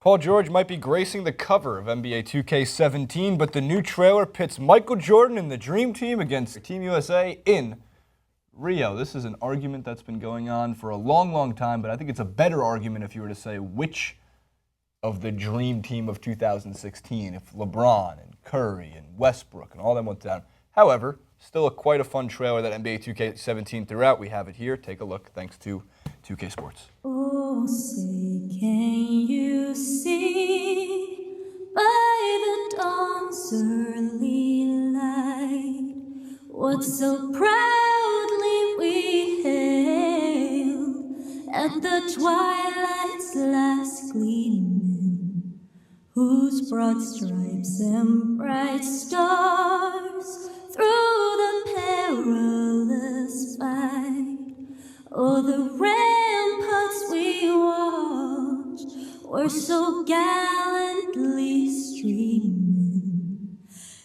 Paul George might be gracing the cover of NBA 2K17, but the new trailer pits Michael Jordan and the Dream Team against Team USA in Rio. This is an argument that's been going on for a long, long time, but I think it's a better argument if you were to say which of the Dream Team of 2016, if LeBron and Curry and Westbrook and all them went down. However, still quite a fun trailer that NBA 2K17 threw out. We have it here. Take a look, thanks to 2K Sports. Oh, say, can you see by the dawn's early light what so proudly we hailed at the twilight's last gleaming, whose broad stripes and bright stars through the perilous fight, oh, the ramparts we watched were so gallantly streaming,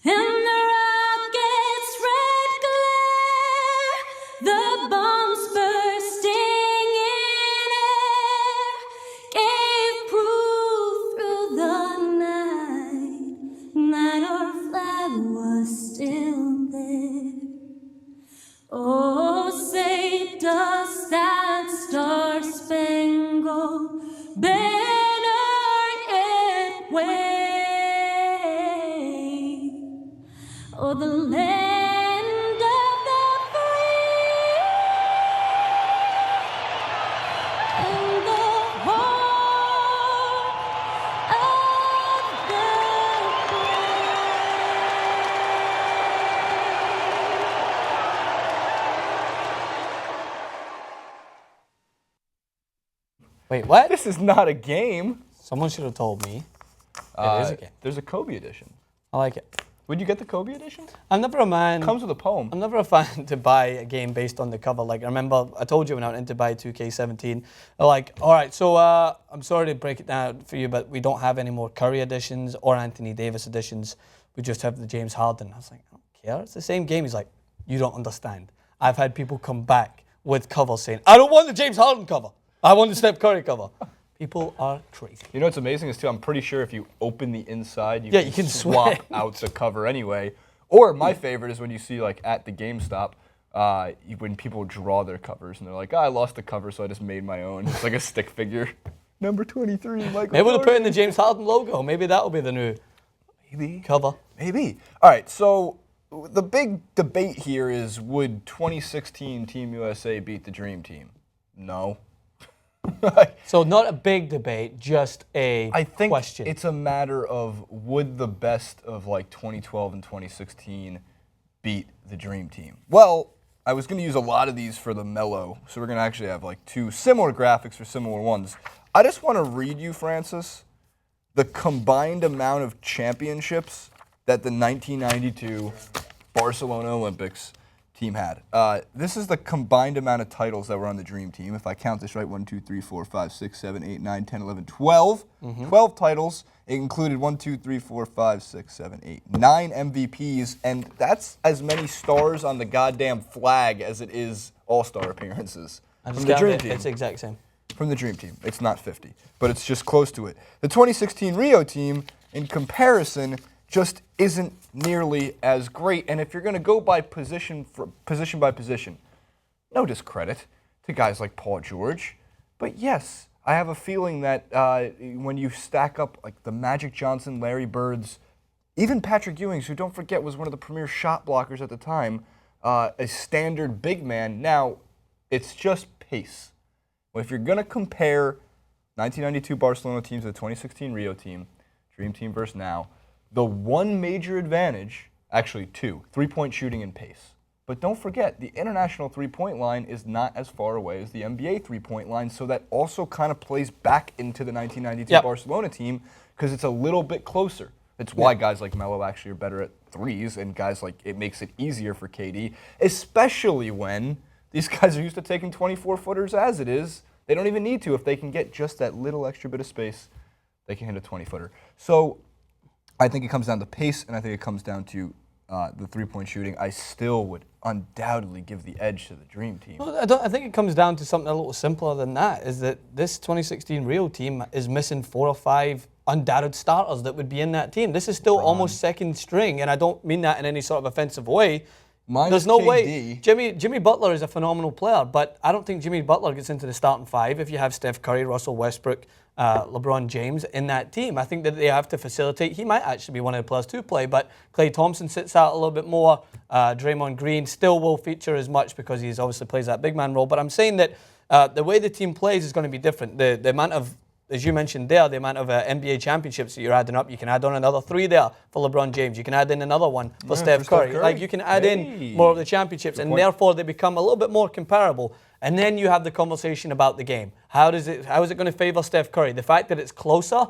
and the rocket's red glare, the bombs bursting in air, gave proof through the night that our flag was still there. Oh, say, does that star-spangled banner yet wave? Oh, the land of the free and the heart of the Wait, what? This is not a game. Someone should have told me. It is a game. There's a Kobe edition. I like it. Would you get the Kobe edition? I'm never a man. Comes with a poem. I'm never a fan to buy a game based on the cover. Like, I remember I told you when I went in to buy 2K17, they're like, all right, so I'm sorry to break it down for you, but we don't have any more Curry editions or Anthony Davis editions. We just have the James Harden. I was like, I don't care. It's the same game. He's like, you don't understand. I've had people come back with covers saying, I don't want the James Harden cover. I want the Steph Curry cover. People are crazy. You know what's amazing is, too, I'm pretty sure if you open the inside, you can swap swap out the cover anyway. Or my favorite is when you see, like, at the GameStop, when people draw their covers, and they're like, I lost the cover, so I just made my own. It's like a stick figure. Number 23, Michael Maybe we'll Jordan. put in the James Harden logo. Maybe that'll be the new cover. Maybe. All right, so the big debate here is, would 2016 Team USA beat the Dream Team? No. So not a big debate, just a I think question. It's a matter of, would the best of like 2012 and 2016 beat the Dream Team? Well, I was going to use a lot of these for the Mellow, so we're going to actually have like two similar graphics for similar ones. I just want to read you, Francis, the combined amount of championships that the 1992 Barcelona Olympics team had. This is the combined amount of titles that were on the Dream Team. If I count this right, 1, 2, 3, 4, 5, 6, 7, 8, 9, 10, 11, 12. 12 titles. It included 1, 2, 3, 4, 5, 6, 7, 8, 9 MVPs, and that's as many stars on the goddamn flag as it is All-Star appearances. From the Dream Team. It's the exact same. From the Dream Team. It's not 50, but it's just close to it. The 2016 Rio team, in comparison, just isn't nearly as great. And if you're going to go by position by position, no discredit to guys like Paul George, but yes, I have a feeling that when you stack up like the Magic Johnson, Larry Birds, even Patrick Ewing's, who don't forget was one of the premier shot blockers at the time, a standard big man. Now, it's just pace. Well, if you're going to compare 1992 Barcelona teams to the 2016 Rio team, Dream Team versus now, the one major advantage, actually two, three-point shooting and pace. But don't forget, the international three-point line is not as far away as the NBA three-point line, so that also kind of plays back into the 1992 Barcelona team because it's a little bit closer. That's why guys like Melo actually are better at threes, and guys like it makes it easier for KD, especially when these guys are used to taking 24-footers as it is. They don't even need to. If they can get just that little extra bit of space, they can hit a 20-footer. So I think it comes down to pace, and I think it comes down to the three-point shooting, I still would undoubtedly give the edge to the Dream Team. Well, I think it comes down to something a little simpler than that, is that this 2016 Rio team is missing 4 or 5 undoubted starters that would be in that team. This is still almost second string, and I don't mean that in any sort of offensive way. There's no way. Jimmy Butler is a phenomenal player, but I don't think Jimmy Butler gets into the starting 5 if you have Steph Curry, Russell Westbrook, LeBron James in that team. I think that they have to facilitate. He might actually be one of the players to play, but Klay Thompson sits out a little bit more. Draymond Green still will feature as much because he's obviously plays that big man role. But I'm saying that the way the team plays is going to be different. The amount of, as you mentioned there, the amount of NBA championships that you're adding up, you can add on another 3 there for LeBron James. You can add in another one for Steph Curry. Like, you can add in more of the championships, and therefore they become a little bit more comparable. And then you have the conversation about the game. How is it going to favor Steph Curry? The fact that it's closer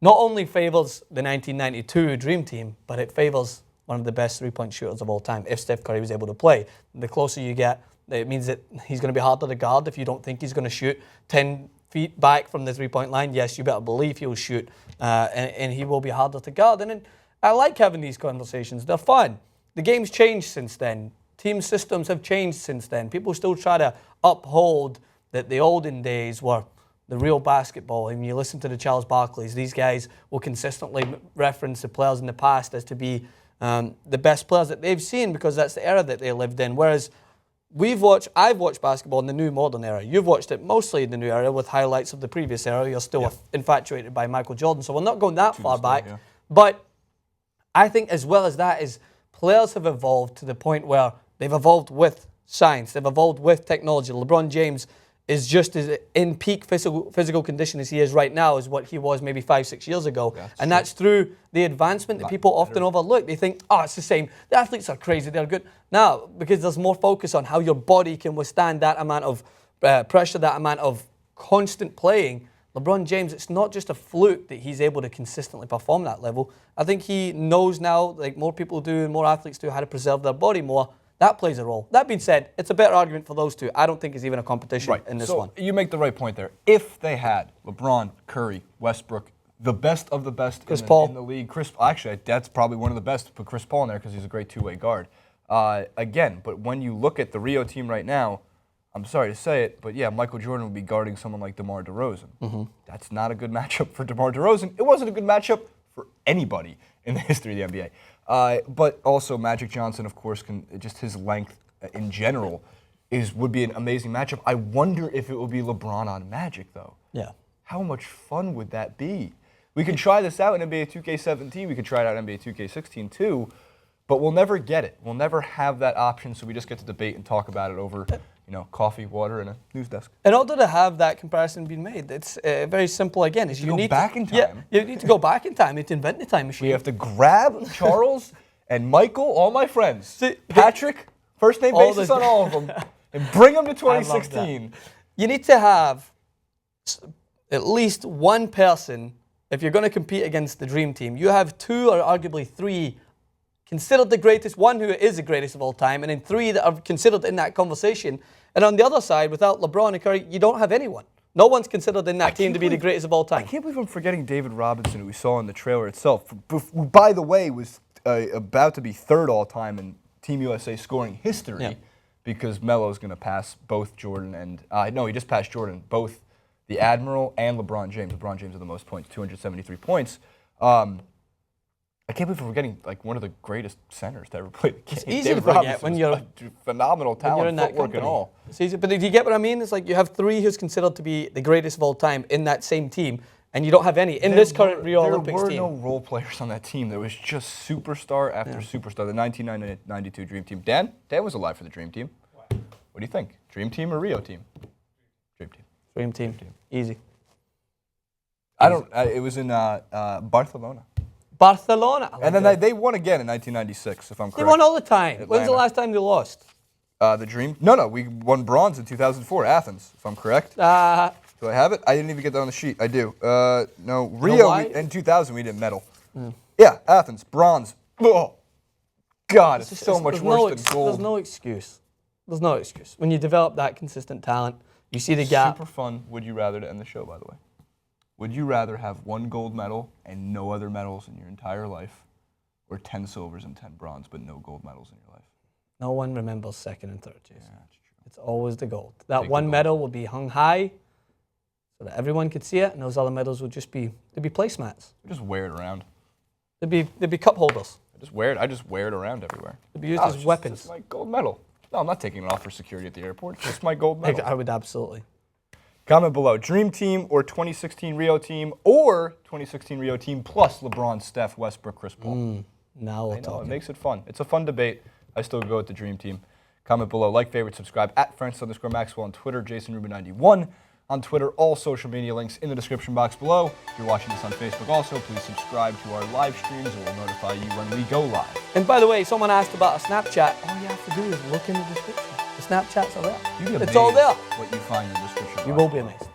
not only favors the 1992 Dream Team, but it favors one of the best three-point shooters of all time if Steph Curry was able to play. The closer you get, it means that he's going to be harder to guard if you don't think he's going to shoot 10 feet back from the three-point line. Yes, you better believe he'll shoot, and he will be harder to guard. And I like having these conversations. They're fun. The game's changed since then. Team systems have changed since then. People still try to uphold that the olden days were the real basketball. And you listen to the Charles Barkleys, these guys will consistently reference the players in the past as to be the best players that they've seen because that's the era that they lived in. Whereas I've watched basketball in the new modern era. You've watched it mostly in the new era with highlights of the previous era. You're still infatuated by Michael Jordan, so we're not going that far back. Yeah. But I think as well as that is players have evolved to the point where they've evolved with science. They've evolved with technology. LeBron James is just as in peak physical condition as he is right now as what he was maybe 5-6 years ago. And that's through the advancement that people often overlook. They think, oh, it's the same. The athletes are crazy. They're good. Now, because there's more focus on how your body can withstand that amount of pressure, that amount of constant playing, LeBron James, it's not just a fluke that he's able to consistently perform that level. I think he knows now, like more people do and more athletes do, how to preserve their body more. That plays a role. That being said, it's a better argument for those two. I don't think it's even a competition in this one. You make the right point there. If they had LeBron, Curry, Westbrook, the best of the best in the league, actually, that's probably one of the best. Put Chris Paul in there because he's a great two-way guard. Again, but when you look at the Rio team right now, I'm sorry to say it, but yeah, Michael Jordan would be guarding someone like DeMar DeRozan. That's not a good matchup for DeMar DeRozan. It wasn't a good matchup for anybody in the history of the NBA. But also Magic Johnson, of course, just his length in general would be an amazing matchup. I wonder if it would be LeBron on Magic, though. Yeah. How much fun would that be? We can try this out in NBA 2K17. We could try it out in NBA 2K16 too, but we'll never get it. We'll never have that option, so we just get to debate and talk about it over coffee, water, and a news desk. In order to have that comparison being made, it's very simple again. Is you need to go back in time. Yeah, you need to go back in time. You need to invent the time machine. We have to grab Charles and Michael, all my friends, Patrick, first name basis on all of them, and bring them to 2016. You need to have at least one person, if you're going to compete against the Dream Team, you have 2 or arguably 3 considered the greatest, one who is the greatest of all time, and then 3 that are considered in that conversation. And on the other side, without LeBron and Curry, you don't have anyone. No one's considered in that team to be the greatest of all time. I can't believe I'm forgetting David Robinson, who we saw in the trailer itself, who, by the way, was about to be 3rd all-time in Team USA scoring history because Melo's going to pass both Jordan and he just passed Jordan, both the Admiral and LeBron James. LeBron James with the most points, 273 points. I can't believe we're getting like one of the greatest centers to ever play the game. It's easy to forget when you're phenomenal talent, footwork and all. It's easy, but do you get what I mean? It's like you have 3 who's considered to be the greatest of all time in that same team, and you don't have any in this current Rio Olympics team. There were no role players on that team. There was just superstar after superstar. The 1992 Dream Team. Dan was alive for the Dream Team. What do you think? Dream Team or Rio Team? Dream Team. Dream Team. Easy. It was in Barcelona. Barcelona. And then they won again in 1996, if I'm correct. They won all the time. Atlanta. When's the last time they lost? The Dream? No, we won bronze in 2004, Athens, if I'm correct. Do I have it? I didn't even get that on the sheet. I do. No, Rio, in 2000, we didn't medal. Yeah, Athens, bronze. Oh, God, it's so much worse than gold. There's no excuse. There's no excuse. When you develop that consistent talent, you see the gap. Super fun, would you rather, to end the show, by the way. Would you rather have 1 gold medal and no other medals in your entire life, or 10 silvers and 10 bronze, but no gold medals in your life? No one remembers second and third, Jason. Yeah, that's true. It's always the gold. That Take the one gold. medal will be hung high so that everyone could see it, and those other medals would just be, they'd be placemats. Just wear it around. They'd be cup holders. I just wear it around everywhere. They'd be used It's as just- weapons. It's my gold medal. No, I'm not taking it off for security at the airport. It's just my gold medal. I would absolutely. Comment below, Dream Team or 2016 Rio Team or 2016 Rio Team plus LeBron, Steph, Westbrook, Chris Paul. Now we're I know, it talking. makes it fun. It's a fun debate. I still go with the Dream Team. Comment below, like, favorite, subscribe at Francis_Maxwell on Twitter, JasonRubin91 on Twitter. All social media links in the description box below. If you're watching this on Facebook also, please subscribe to our live streams. It will notify you when we go live. And by the way, someone asked about a Snapchat. All you have to do is look in the description. The Snapchats are there. You'd be It's all amazed there. what you find in the description box. You will be amazed.